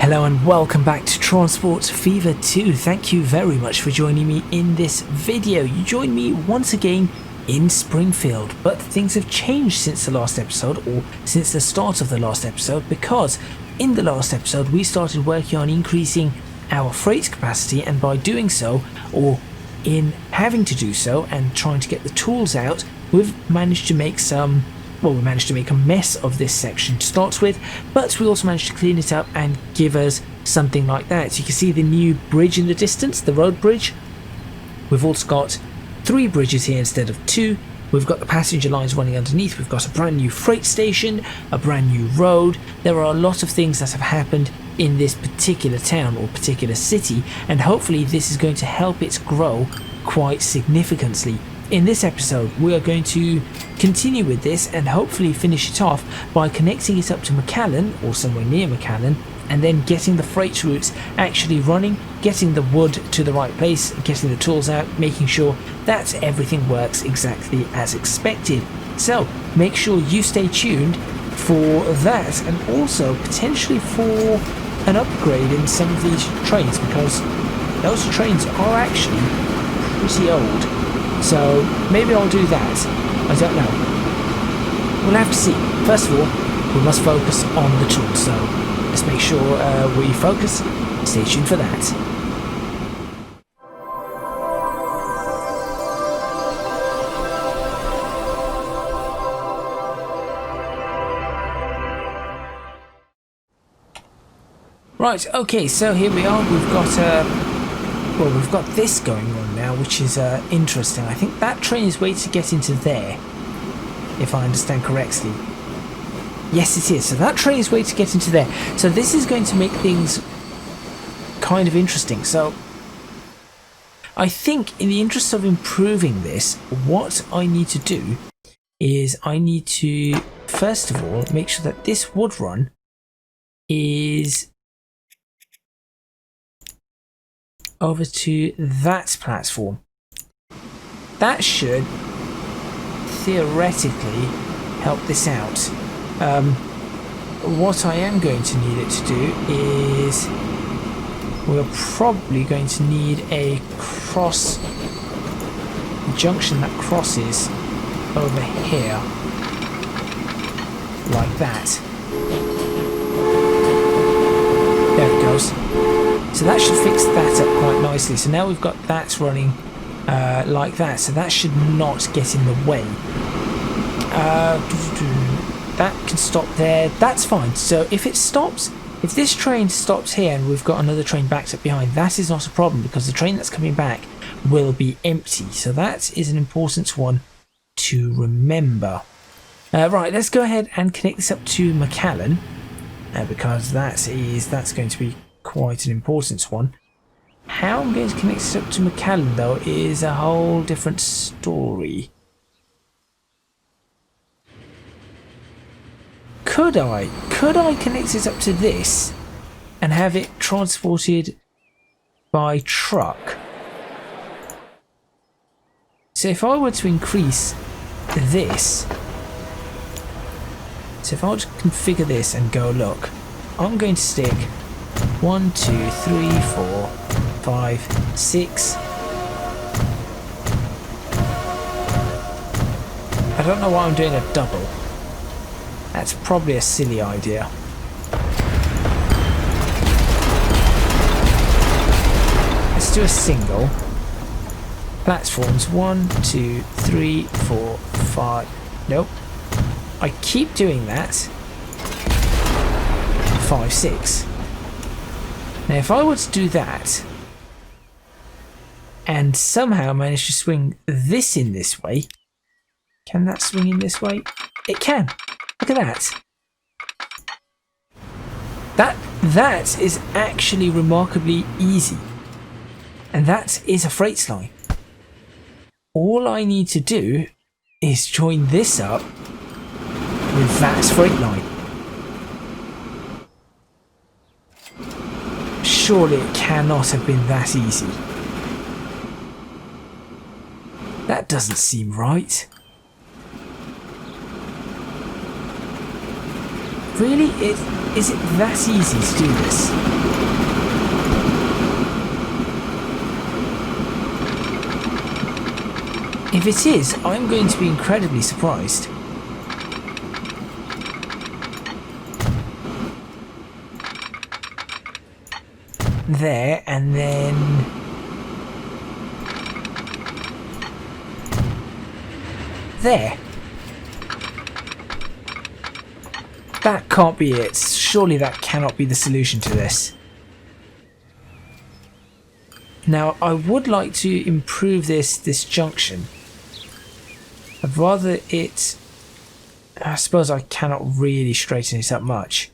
Hello and welcome back to Transport Fever 2. Thank you very much for joining me in this video. You join me once again in Springfield, but things have changed since the last episode, or since the start of the last episode, because in the last episode we started working on increasing our freight capacity, and by doing so, or in having to do so and trying to get the tools out, we've managed to make we managed to make a mess of this section to start with, but we also managed to clean it up and give us something like that. So you can see the new bridge in the distance, the road bridge. We've also got 3 bridges here instead of 2. We've got the passenger lines running underneath. We've got a brand new freight station, a brand new road. There are a lot of things that have happened in this particular town or particular city, and hopefully this is going to help it grow quite significantly. In this episode, we are going to continue with this and hopefully finish it off by connecting it up to McAllen or somewhere near McAllen, and then getting the freight routes actually running, getting the wood to the right place, getting the tools out, making sure that everything works exactly as expected. So make sure you stay tuned for that, and also potentially for an upgrade in some of these trains, because those trains are actually pretty old. So maybe I'll do that. I don't know. We'll have to see. First of all, we must focus on the tools. So let's make sure we focus. Stay tuned for that. Right, okay, so here we are. We've got this going on now, which is interesting. I think that train is waiting to get into there, if I understand correctly. Yes, it is. So that train is waiting to get into there. So this is going to make things kind of interesting. So I think in the interest of improving this, what I need to do is I need to, first of all, make sure that this wood run is over to that platform. That should theoretically help this out. What I am going to need it to do is we're probably going to need a junction that crosses over here like that. There it goes. So that should fix that up quite nicely. So now we've got that running like that. So that should not get in the way. That can stop there. That's fine. So if it stops, if this train stops here and we've got another train backed up behind, that is not a problem, because the train that's coming back will be empty. So that is an important one to remember. Right, let's go ahead and connect this up to McAllen, because that's going to be quite an important one. How I'm going to connect this up to McAllen, though, is a whole different story. Could I connect it up to this and have it transported by truck? So if I were to increase this, so if I were to configure this and go, look, I'm going to stick 1, 2, 3, 4, 5, 6. I don't know why I'm doing a double. That's probably a silly idea. Let's do a single. Platforms 1, 2, 3, 4, 5. Nope. I keep doing that. 5, 6. Now if I were to do that and somehow manage to swing this in this way, can that swing in this way? It can. Look at that. That is actually remarkably easy. And that is a freight line. All I need to do is join this up with that freight line. Surely it cannot have been that easy. That doesn't seem right. Really? Is it that easy to do this? If it is, I'm going to be incredibly surprised. There, and then... there. That can't be it. Surely that cannot be the solution to this. Now, I would like to improve this junction. I'd rather it... I suppose I cannot really straighten it up much.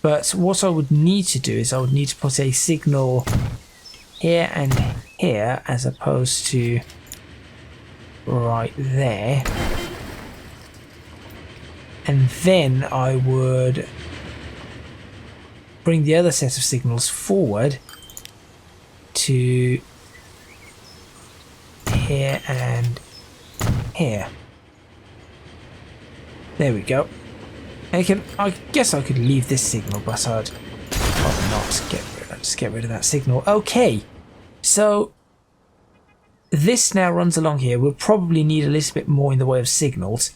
But what I would need to do is I would need to put a signal here and here as opposed to right there. And then I would bring the other set of signals forward to here and here. There we go. I guess I could leave this signal, but I'd rather not just get rid of that signal. Okay, so this now runs along here. We'll probably need a little bit more in the way of signals,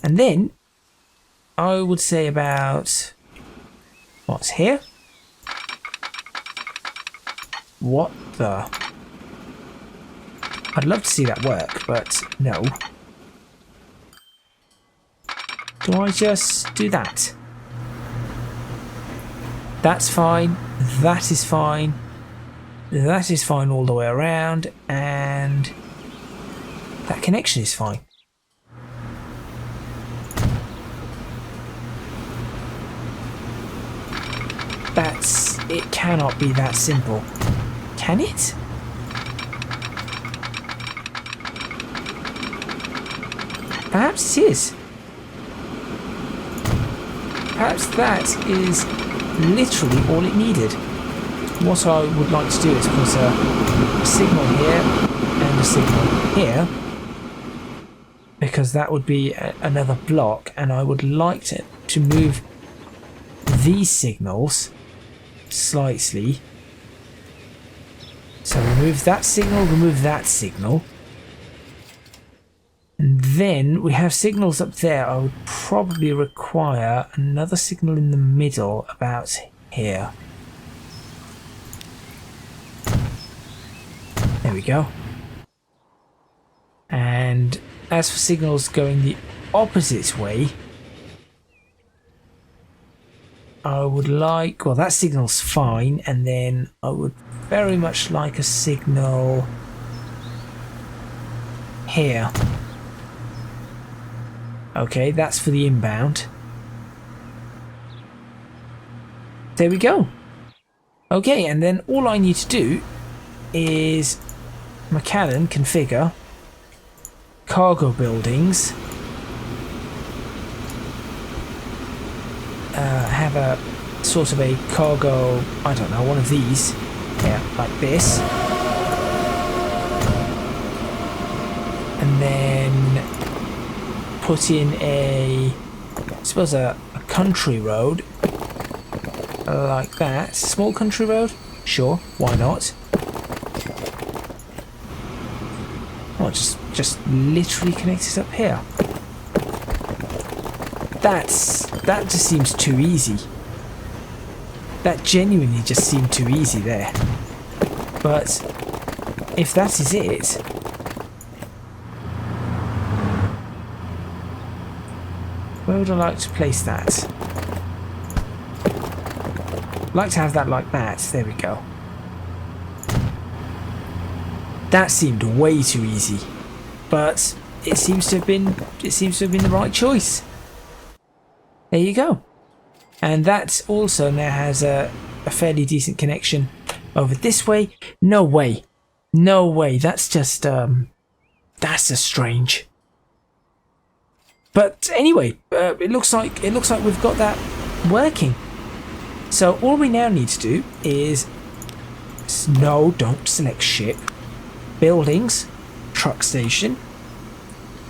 and then I would say about what's here. What the? I'd love to see that work, but no. Do I just do that? That's fine. That is fine. That is fine all the way around. And that connection is fine. It cannot be that simple. Can it? Perhaps it is. Perhaps that is literally all it needed. What I would like to do is put a signal here and a signal here, because that would be another block, and I would like to move these signals slightly. So remove that signal, and then we have signals up there. I would probably require another signal in the middle about here. There we go. And as for signals going the opposite way, I would like, well, that signal's fine, and then I would very much like a signal here. Okay, that's for the inbound. There we go. Okay, and then all I need to do is Macallan configure cargo buildings, have a sort of a cargo, I don't know, one of these, yeah, like this, and then put in I suppose a country road like that. Small country road, sure, why not? Oh, just literally connect it up here. That just seems too easy. That genuinely just seemed too easy there. But if that is it, where would I like to place that? I'd like to have that like that. There we go. That seemed way too easy, but it seems to have been the right choice. There you go. And that also now has a fairly decent connection over this way. No way. No way. That's just strange. But anyway, it looks like we've got that working. So all we now need to do is no, don't select ship. Buildings, truck station.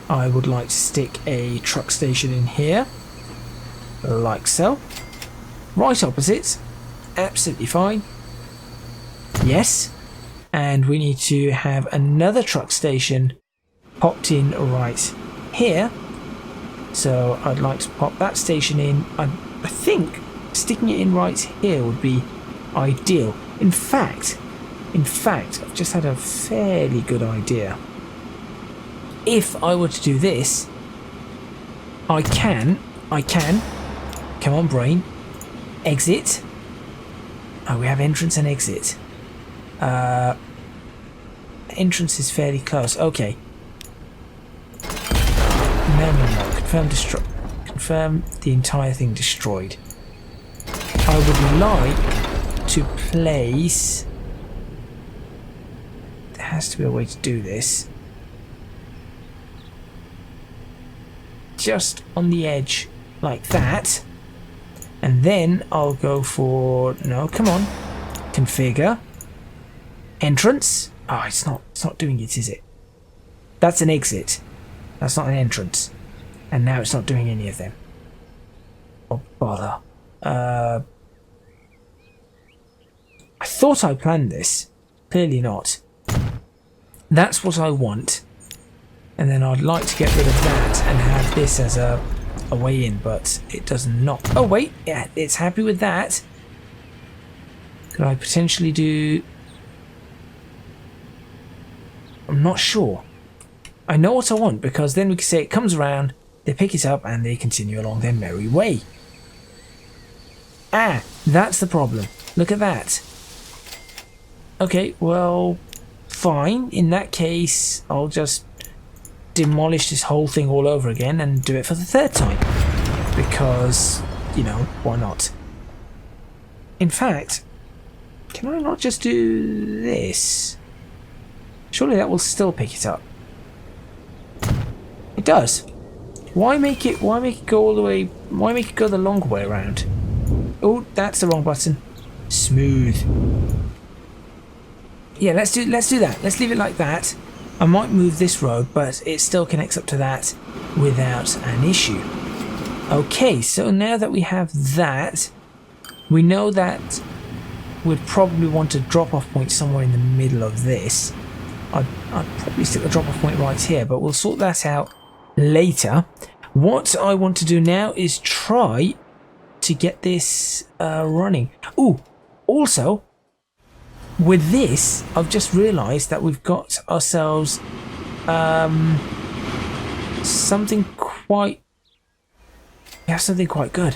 I would like to stick a truck station in here. like so. Right opposite, absolutely fine. Yes, and we need to have another truck station popped in right here. So I'd like to pop that station in. I think sticking it in right here would be ideal. In fact, I've just had a fairly good idea. If I were to do this, I can, come on brain, exit. Oh, we have entrance and exit. Entrance is fairly close, okay. No, confirm the entire thing destroyed. I would like to place, there has to be a way to do this, just on the edge like that, and then I'll go for, no, come on, configure, entrance. Oh, it's not doing it, is it? That's an exit, that's not an entrance, and now it's not doing any of them. Oh bother. I thought I planned this, clearly not. That's what I want. And then I'd like to get rid of that and have this as a way in, but it does not. Oh wait, yeah, it's happy with that. Could I potentially do... I'm not sure. I know what I want, because then we can say it comes around, they pick it up and they continue along their merry way. Ah, that's the problem. Look at that. Okay, well, fine. In that case, I'll just demolish this whole thing all over again and do it for the third time, because, you know, why not? In fact, can I not just do this? Surely that will still pick it up. It does. Why make it go all the way, why make it go the long way around? Oh, that's the wrong button. Smooth. Yeah, let's do that. Let's leave it like that. I might move this road, but it still connects up to that without an issue. Okay, so now that we have that, we know that we'd probably want a drop-off point somewhere in the middle of this. I'd probably stick the drop-off point right here, but we'll sort that out later. What I want to do now is try to get this running. Ooh, also, with this, I've just realised that we've got ourselves something quite good,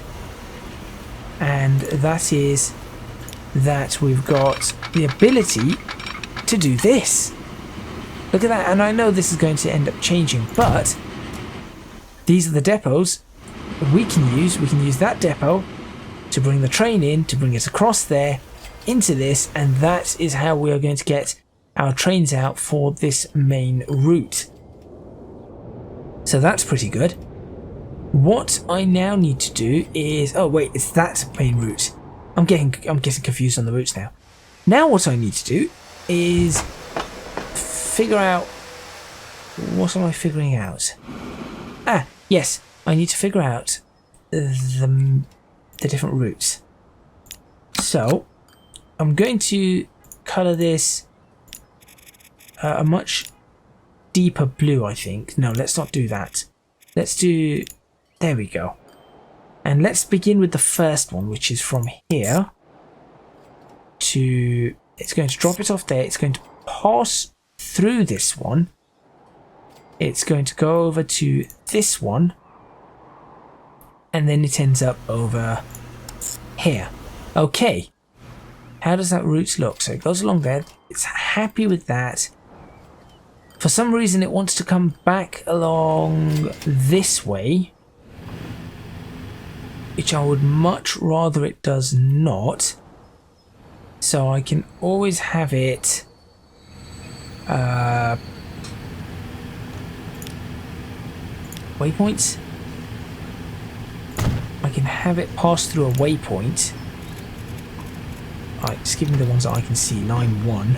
and that is that we've got the ability to do this. Look at that, and I know this is going to end up changing, but these are the depots we can use. We can use that depot to bring the train in, to bring it across there into this, and that is how we are going to get our trains out for this main route. So that's pretty good. What I now need to do is, oh wait, it's that main route. I'm getting confused on the routes now. Now what I need to do is figure out, what am I figuring out? Ah, yes, I need to figure out the different routes. So I'm going to colour this a much deeper blue, I think. No, let's not do that. Let's do, there we go. And let's begin with the first one, which is from here to, it's going to drop it off there. It's going to pass through this one. It's going to go over to this one, and then it ends up over here. Okay, how does that route look? So it goes along there, it's happy with that. For some reason it wants to come back along this way, which I would much rather it does not. So I can always have it waypoints. I can have it pass through a waypoint. Alright, just give me the ones that I can see. Line 1.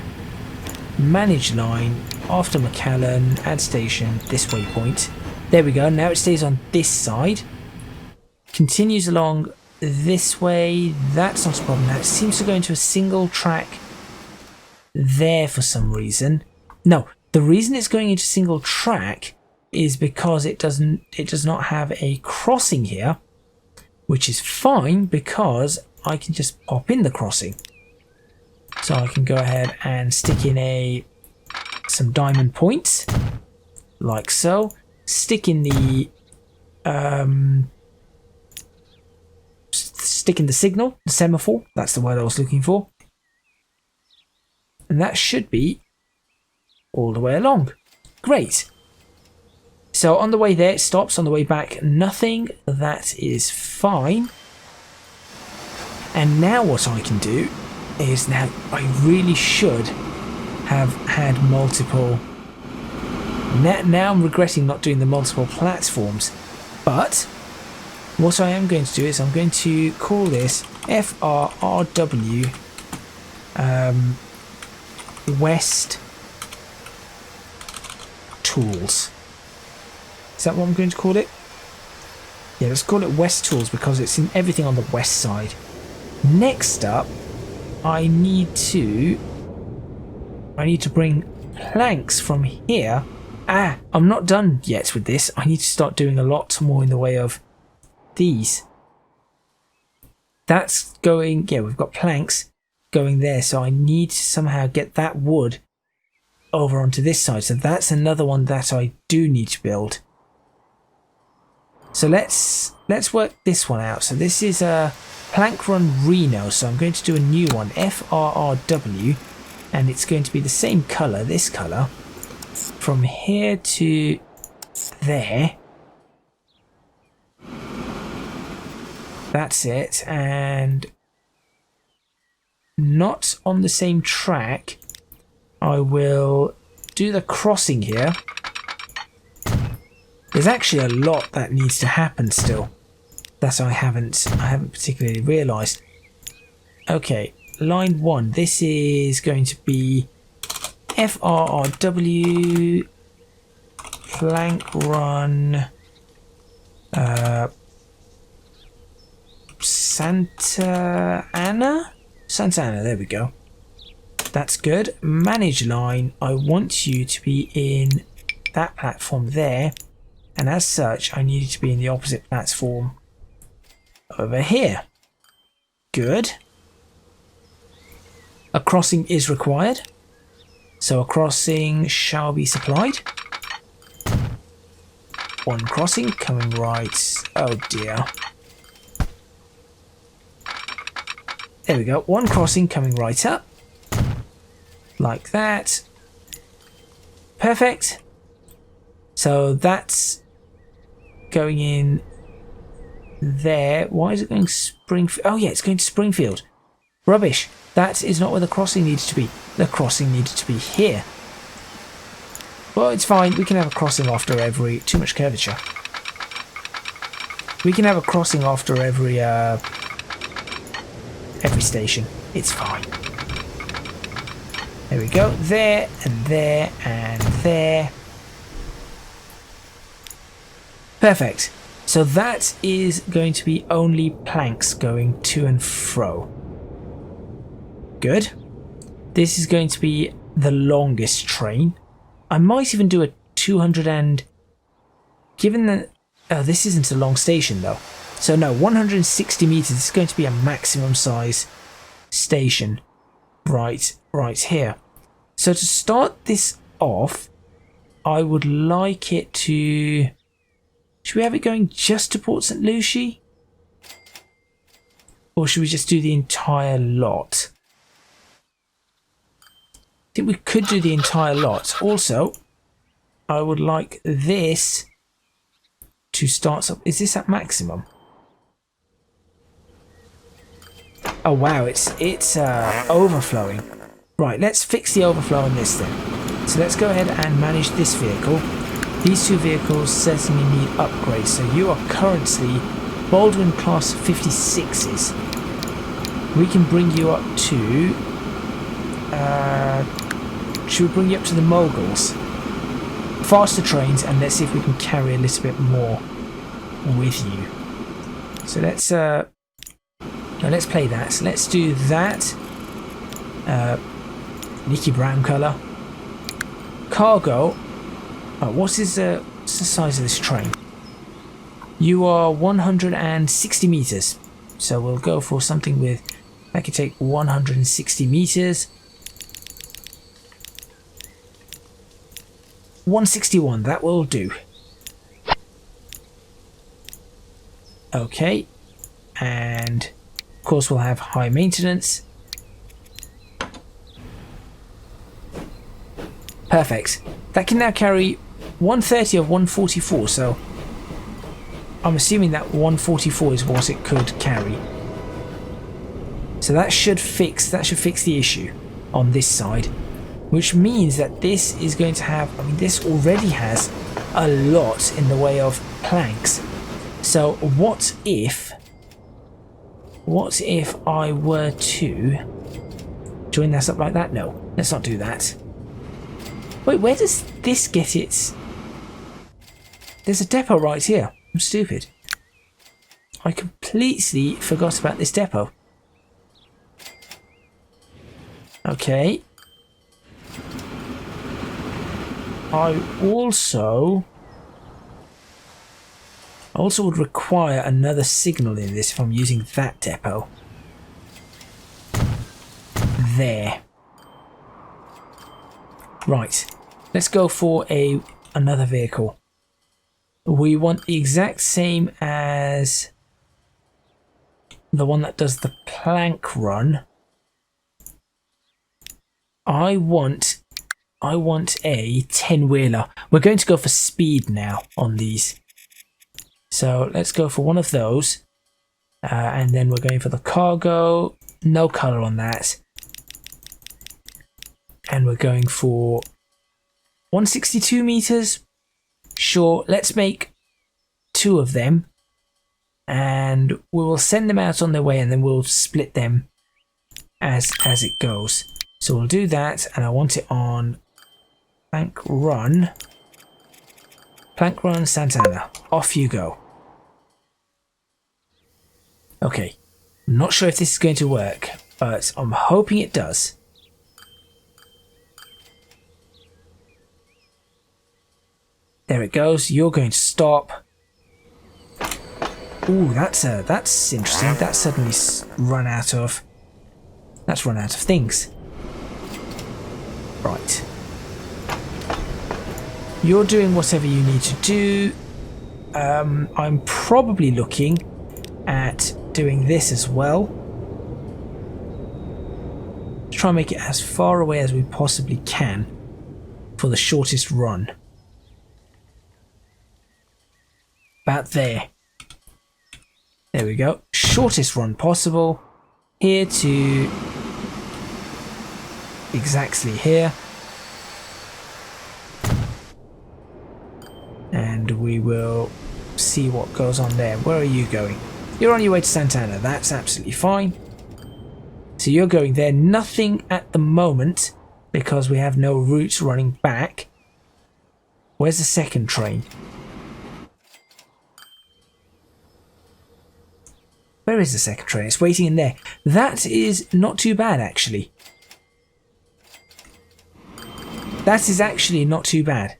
Manage line. After McAllen. Add station. This waypoint. There we go. Now it stays on this side. continues along this way. That's not a problem. Now it seems to go into a single track there for some reason. No, the reason it's going into single track is because it does not have a crossing here, which is fine because I can just pop in the crossing. So I can go ahead and stick in some diamond points, like so. Stick in the signal, the semaphore. That's the word I was looking for. And that should be all the way along. Great. So on the way there it stops, on the way back nothing. That is fine. And now what I can do is, now I really should have had multiple. Now I'm regretting not doing the multiple platforms, but what I am going to do is I'm going to call this FRRW West Tools. Is that what I'm going to call it? Yeah, let's call it West Tools because it's in everything on the west side. Next up, I need to bring planks from here. I'm not done yet with this. I need to start doing a lot more in the way of these. That's going, yeah, we've got planks going there, so I need to somehow get that wood over onto this side. So that's another one that I do need to build. So let's work this one out. So this is a Plank Run Reno, so I'm going to do a new one, FRRW, and it's going to be the same color, this color, from here to there. That's it, and not on the same track. I will do the crossing here. There's actually a lot that needs to happen still that I haven't particularly realised. Okay, line 1. This is going to be FRRW Plank Run Santa Ana, there we go. That's good. Manage line. I want you to be in that platform there, and as such I need you to be in the opposite platform over here. Good. A crossing is required, so a crossing shall be supplied. One crossing coming right. Oh dear. There we go. One crossing coming right up. Like that. Perfect. So that's going in there. Why is it going Springfield? Oh yeah, it's going to Springfield. Rubbish. That is not where the crossing needs to be. The crossing needed to be here. Well, it's fine. We can have a crossing after every... Too much curvature. We can have a crossing after every station. It's fine. There we go. There and there and there. Perfect. So that is going to be only planks going to and fro. Good. This is going to be the longest train. I might even do a 200 and... Given that... Oh, this isn't a long station though. So no, 160 meters is going to be a maximum size station. Right here. So to start this off, I would like it to... Should we have it going just to Port St. Lucie? Or should we just do the entire lot? I think we could do the entire lot. Also, I would like this to start up. Is this at maximum? Oh wow, it's overflowing. Right, let's fix the overflow on this then. So let's go ahead and manage this vehicle. These two vehicles certainly need upgrades. So you are currently Baldwin class 56s. We can bring you up to... should we bring you up to the Moguls? Faster trains, and let's see if we can carry a little bit more with you. So let's play that. So let's do that. Nicky brown colour. Cargo. Oh, what's the size of this train? You are 160 meters. So we'll go for something with, I can take 160 meters. 161, that will do. Okay. And of course we'll have high maintenance. Perfect. That can now carry 130 of 144, so I'm assuming that 144 is what it could carry. So that should fix the issue on this side, which means that this is going to have, I mean, this already has a lot in the way of planks. So what if I were to join this up like that? No, let's not do that. Wait, where does this get its... There's a depot right here. I'm stupid. I completely forgot about this depot. Okay. I also would require another signal in this if I'm using that depot. There. Right. Let's go for another vehicle. We want the exact same as the one that does the plank run. I want a 10-wheeler. We're going to go for speed now on these. So let's go for one of those. And then we're going for the cargo. No colour on that. And we're going for 162 meters. Sure, let's make 2 of them. And we will send them out on their way and then we'll split them as it goes. So we'll do that, and I want it on Plank Run. Plank Run, Santana. Off you go. Okay. I'm not sure if this is going to work, but I'm hoping it does. There it goes. You're going to stop. Ooh, that's interesting. That's suddenly run out of things. Right. You're doing whatever you need to do. I'm probably looking at doing this as well. Try and make it as far away as we possibly can for the shortest run. About there. There we go. Shortest run possible. Here to exactly here. And we will see what goes on there. Where are you going? You're on your way to Santana. That's absolutely fine. So you're going there. Nothing at the moment because we have no route running back. Where's the second train? Where is the second train? It's waiting in there. That is not too bad, actually. That is actually not too bad.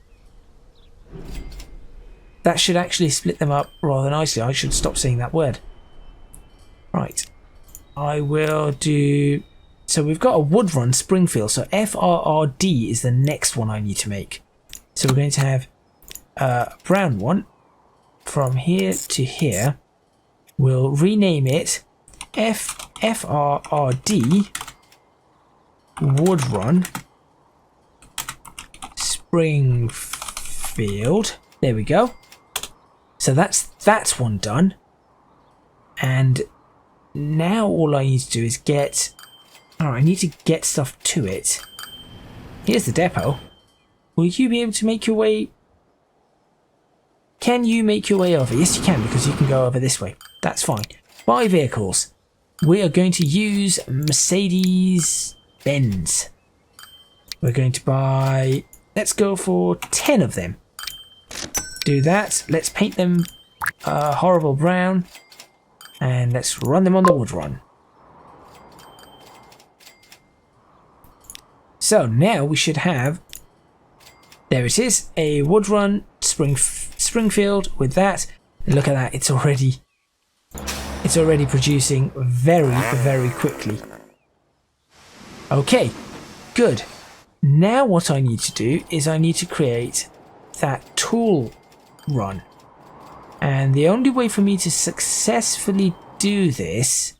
That should actually split them up rather nicely. I should stop saying that word. Right. I will do... So we've got a wood run, Springfield. So FRRD is the next one I need to make. So we're going to have a brown one from here to here. We'll rename it FRRD Wood Run Springfield. There we go. So that's one done. And now all I need to do is get... Oh, I need to get stuff to it. Here's the depot. Will you be able to make your way... Can you make your way over? Yes, you can, because you can go over this way. That's fine. Buy vehicles. We are going to use Mercedes-Benz. We're going to buy... Let's go for 10 of them. Do that. Let's paint them horrible brown. And let's run them on the wood run. So now we should have, there it is, a wood run Springfield with that. And look at that, it's already producing very, very quickly. Okay, good. Now what I need to do is I need to create that tool run. And the only way for me to successfully do this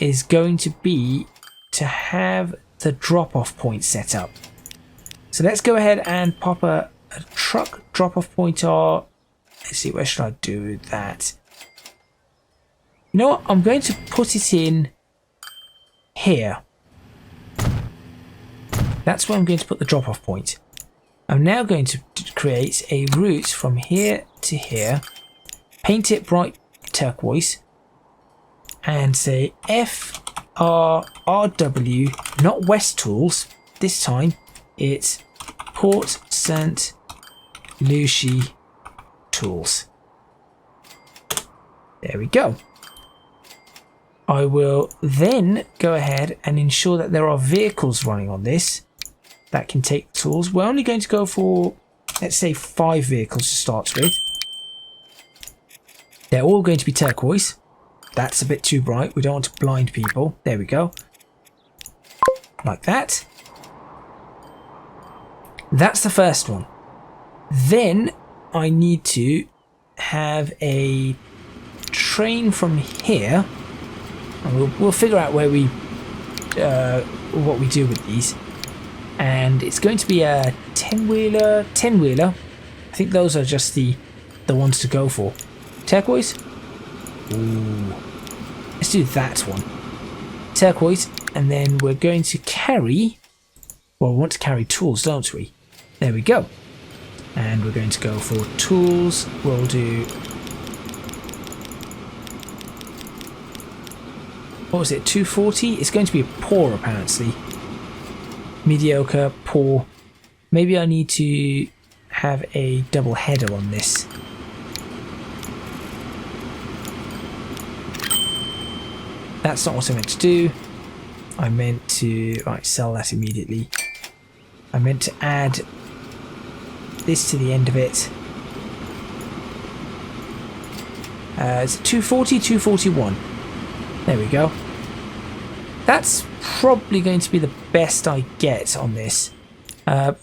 is going to be to have the drop-off point set up. So let's go ahead and pop a truck drop-off point. Let's see, where should I do that? You know what? I'm going to put it in here. That's where I'm going to put the drop-off point. I'm now going to create a route from here to here, paint it bright turquoise, and say FRRW, not West Tools. This time it's Port St. Lucie Tools. There we go. I will then go ahead and ensure that there are vehicles running on this that can take tools. We're only going to go for, let's say, 5 vehicles to start with. They're all going to be turquoise. That's a bit too bright. We don't want to blind people. There we go. Like that. That's the first one. Then I need to have a train from here. And we'll figure out where we what we do with these. And it's going to be a 10-wheeler. I think those are just the ones to go for. Turquoise? Ooh. Let's do that one. Turquoise, and then we're going to carry, well, we want to carry tools, don't we? There we go. And we're going to go for tools. We'll do, what was it, 240? It's going to be a poor, apparently. Mediocre, poor. Maybe I need to have a double header on this. That's not what I meant to do. I meant to, right, sell that immediately. I meant to add this to the end of it. It's 240, 241. There we go. That's probably going to be the best I get on this. I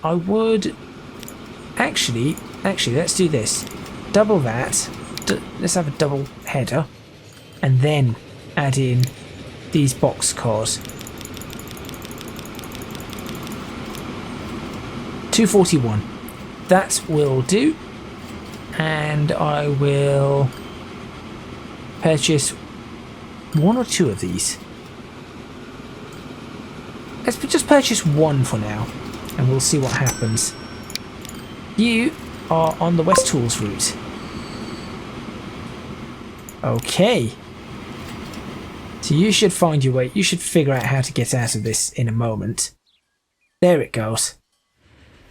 would actually let's do this. Double that. Let's have a double header, and then add in these box cars. 241. That will do. And I will purchase 1 or 2 of these. Let's just purchase 1 for now, and we'll see what happens. You are on the West Tools route. Okay. So you should find your way. You should figure out how to get out of this in a moment. There it goes.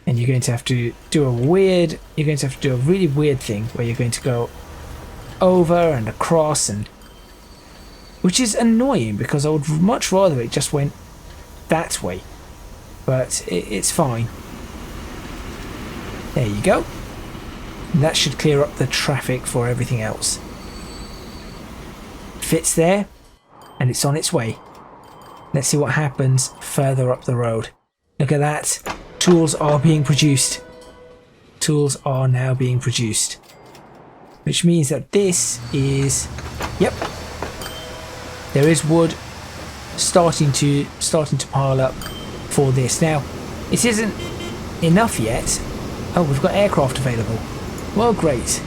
And you're going to have to do a weird, you're going to have to do a really weird thing where you're going to go over and across, and which is annoying because I would much rather it just went that way, but it's fine. There you go. And that should clear up the traffic for everything else. Fits there, and it's on its way. Let's see what happens further up the road. Look at that. Tools are being produced. Tools are now being produced, which means that this is, yep, there is wood starting to pile up for this. Now, it isn't enough yet. Oh, we've got aircraft available. Well, great.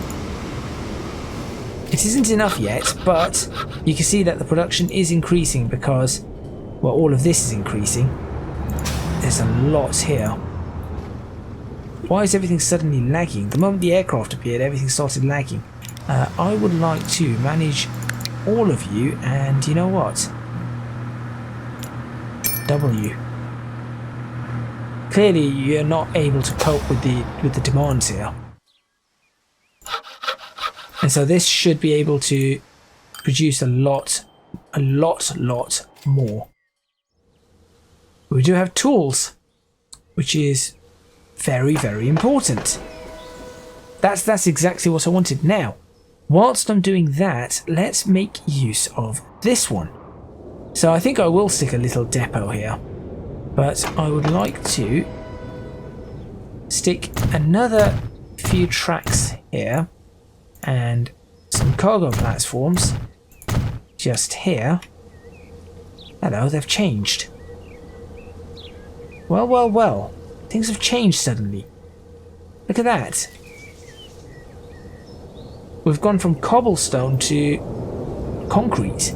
It isn't enough yet, but you can see that the production is increasing because, well, all of this is increasing. There's a lot here. Why is everything suddenly lagging? The moment the aircraft appeared, everything started lagging. I would like to manage all of you, and you know what? W. Clearly, you're not able to cope with the demands here. And so this should be able to produce a lot more. We do have tools, which is very, very important. That's exactly what I wanted. Now, whilst I'm doing that, let's make use of this one. So I think I will stick a little depot here, but I would like to stick another few tracks here and some cargo platforms just here. Hello, they've changed. Well, well, well. Things have changed suddenly. Look at that. We've gone from cobblestone to concrete.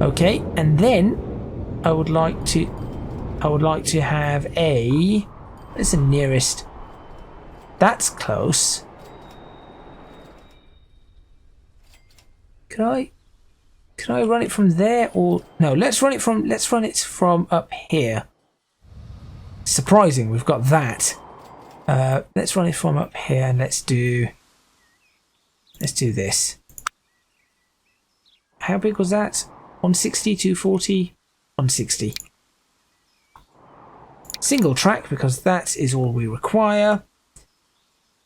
Okay, and then I would like to have a, where's the nearest? That's close. Could I run it from there, or no, let's run it from up here. Surprising, we've got that. Let's run it from up here, and let's do this. How big was that? 160, 240, 160. Single track, because that is all we require.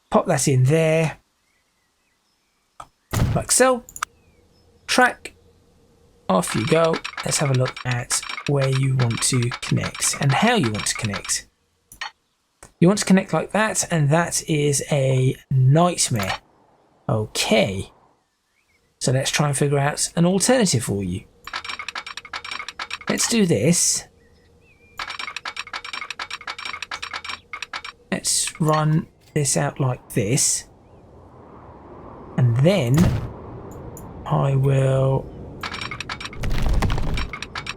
Pop that in there, like so. Track, off you go. Let's have a look at where you want to connect and how you want to connect. You want to connect like that, and that is a nightmare. Okay, so let's try and figure out an alternative for you. Let's do this. Let's run this out like this, and then I will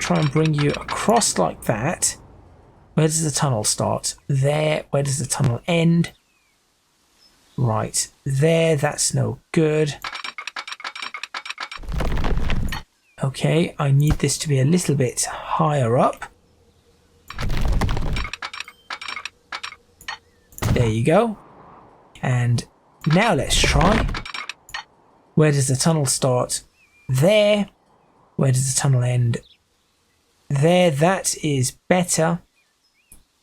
try and bring you across like that. Where does the tunnel start? There. Where does the tunnel end? Right there. That's no good. Okay, I need this to be a little bit higher up. There you go. And now let's try. Where does the tunnel start? There. Where does the tunnel end? There. That is better.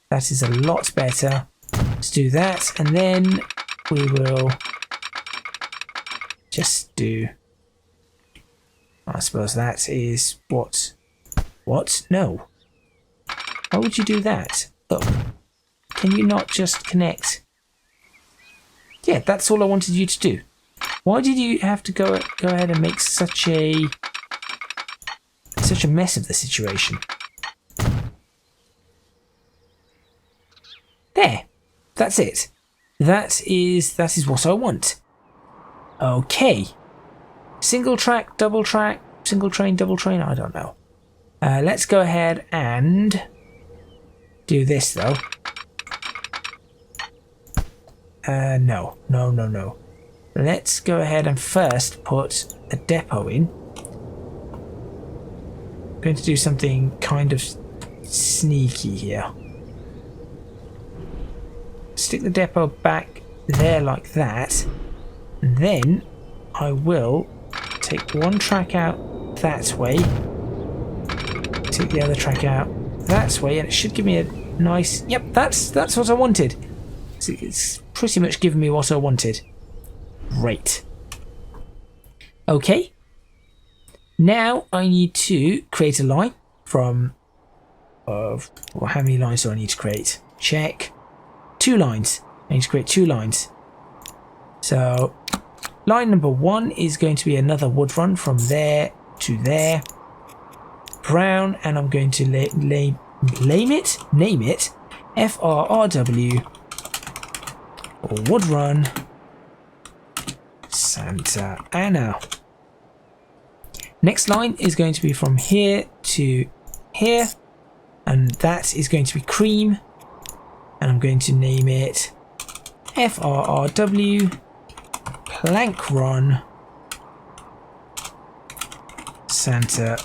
That is a lot better. Let's do that, and then we will just do, I suppose that is what? No. Why would you do that? Look, can you not just connect? Yeah, that's all I wanted you to do. Why did you have to go ahead and make such a mess of the situation? There. That's it. That is what I want. Okay. Single track, double track, single train, double train, I don't know. Let's go ahead and do this though. No. Let's go ahead and first put a depot in. I'm going to do something kind of sneaky here. Stick the depot back there like that, and then I will take one track out that way, take the other track out that way, and it should give me a nice, yep, that's what I wanted. So it's pretty much given me what I wanted. Great. Okay, now I need to create a line from well, how many lines do I need to create? Check. 2 lines. I need to create 2 lines. So line number 1 is going to be another wood run from there to there. Brown, and I'm going to name it FRRW, or wood run Santa Ana. Next line is going to be from here to here, and that is going to be cream. And I'm going to name it FRRW Plank Run Santa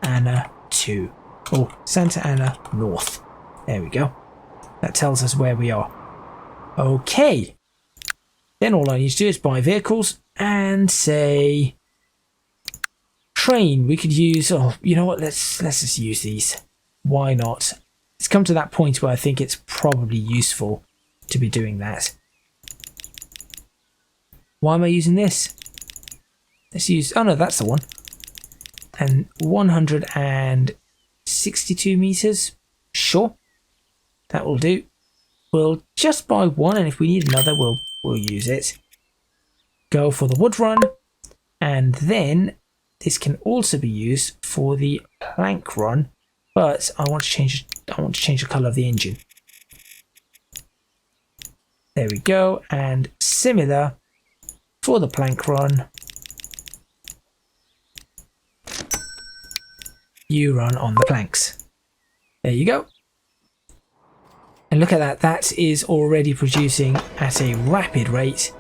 Ana 2. Oh, Santa Ana North. There we go. That tells us where we are. Okay. Then all I need to do is buy vehicles and say train. We could use, oh, you know what? Let's just use these. Why not? It's come to that point where I think it's probably useful to be doing that. Why am I using this? Let's use, oh no, that's the one. And 162 meters. Sure, that will do. We'll just buy one, and if we need another, we'll use it. Go for the wood run, and then this can also be used for the plank run. But I want to change the color of the engine. There we go, and similar for the plank run. You run on the planks. There you go. And look at that, that is already producing at a rapid rate.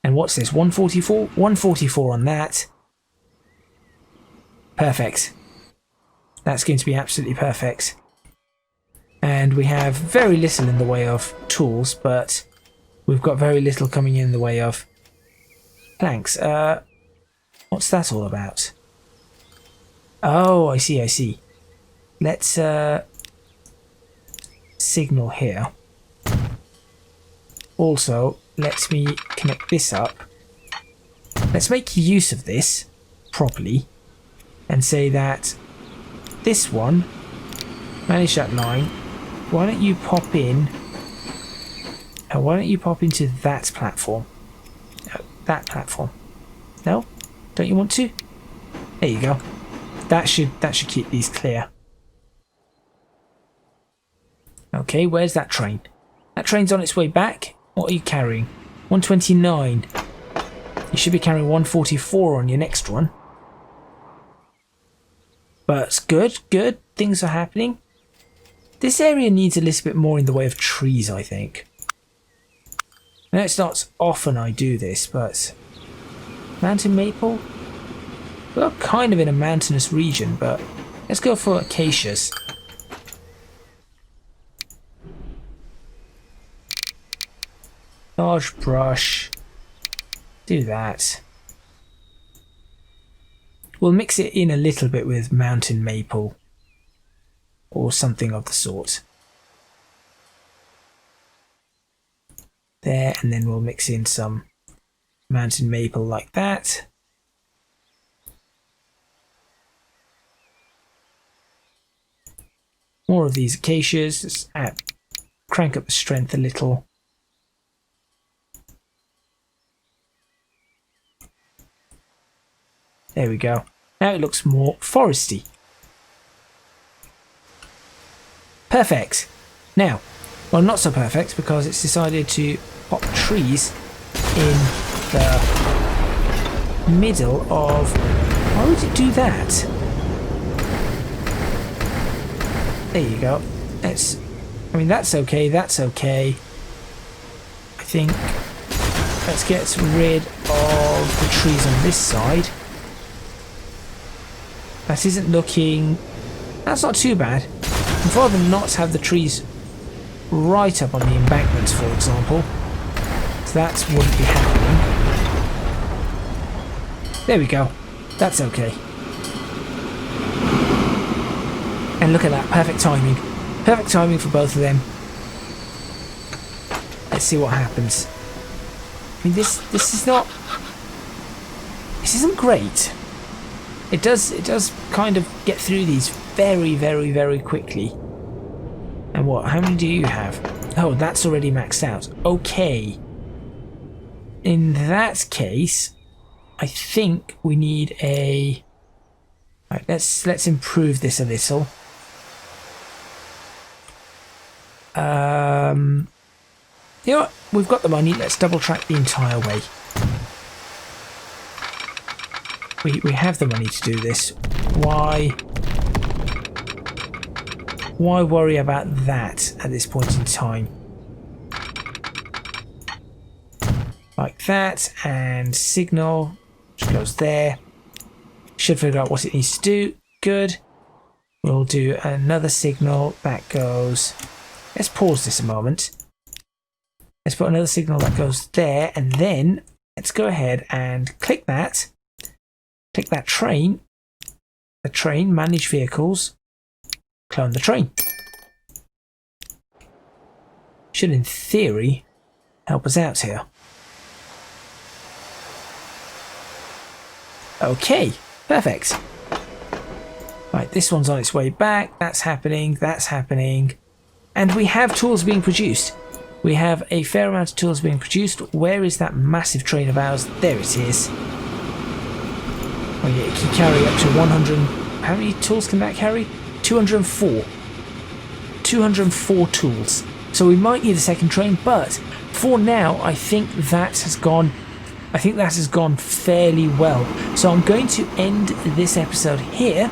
And what's this, 144? 144 on that. Perfect. That's going to be absolutely perfect. And we have very little in the way of tools, but we've got very little coming in the way of planks. What's that all about? Oh, I see, I see. Let's signal here. Also, let me connect this up. Let's make use of this properly and say that this one, manage that line. Why don't you pop in? Why don't you pop into that platform? No, that platform. No? Don't you want to? There you go. That should keep these clear. Okay, where's that train? That train's on its way back. What are you carrying? 129. You should be carrying 144 on your next one. But good, good. Things are happening. This area needs a little bit more in the way of trees, I think. I know it's not often I do this, but mountain maple? We're kind of in a mountainous region, but let's go for acacias. Large brush. Do that. We'll mix it in a little bit with mountain maple or something of the sort. There, and then we'll mix in some mountain maple like that. More of these acacias. Just crank up the strength a little. There we go. Now it looks more foresty. Perfect. Now, well, not so perfect because it's decided to pop trees in the middle of... Why would it do that? There you go. Let's... I mean, that's okay. That's okay. I think... Let's get rid of the trees on this side. That isn't looking... That's not too bad. I'd rather not have the trees right up on the embankments, for example. So that wouldn't be happening. There we go. That's okay. And look at that. Perfect timing. Perfect timing for both of them. Let's see what happens. I mean, this is not... This isn't great. It does kind of get through these very, very, very quickly. And what? How many do you have? Oh, that's already maxed out. Okay. In that case, I think we need a... Right, let's improve this a little. You know what? We've got the money. Let's double track the entire way. We have the money to do this. Why worry about that at this point in time? Like that, and signal, which goes there. Should figure out what it needs to do. Good. We'll do another signal that goes... Let's pause this a moment. Let's put another signal that goes there, and then let's go ahead and click that. Click that train. The train, manage vehicles, clone the train. Should, in theory, help us out here. Okay, perfect. Right, this one's on its way back. That's happening. That's happening. And we have tools being produced. We have a fair amount of tools being produced. Where is that massive train of ours? There it is. Oh yeah, it can carry up to 100. How many tools can that carry? 204. 204 tools. So we might need a second train, but for now, I think that has gone fairly well. So I'm going to end this episode here.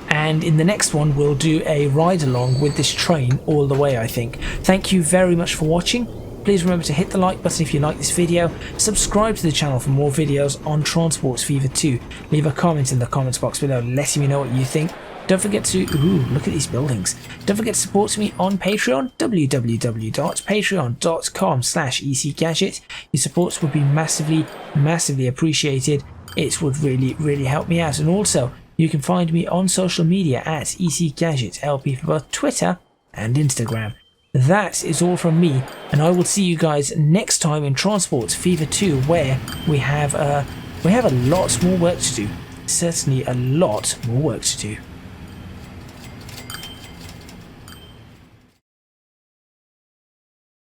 And in the next one, we'll do a ride along with this train all the way, I think. Thank you very much for watching. Please remember to hit the like button if you like this video. Subscribe to the channel for more videos on Transports Fever 2. Leave a comment in the comments box below letting me know what you think. Don't forget to, look at these buildings. Don't forget to support me on Patreon, www.patreon.com/ecgadget. Your support would be massively, massively appreciated. It would really, really help me out. And also, you can find me on social media at ecgadgetlp for both Twitter and Instagram. That is all from me, and I will see you guys next time in Transports Fever 2, where we have a lot more work to do. Certainly a lot more work to do.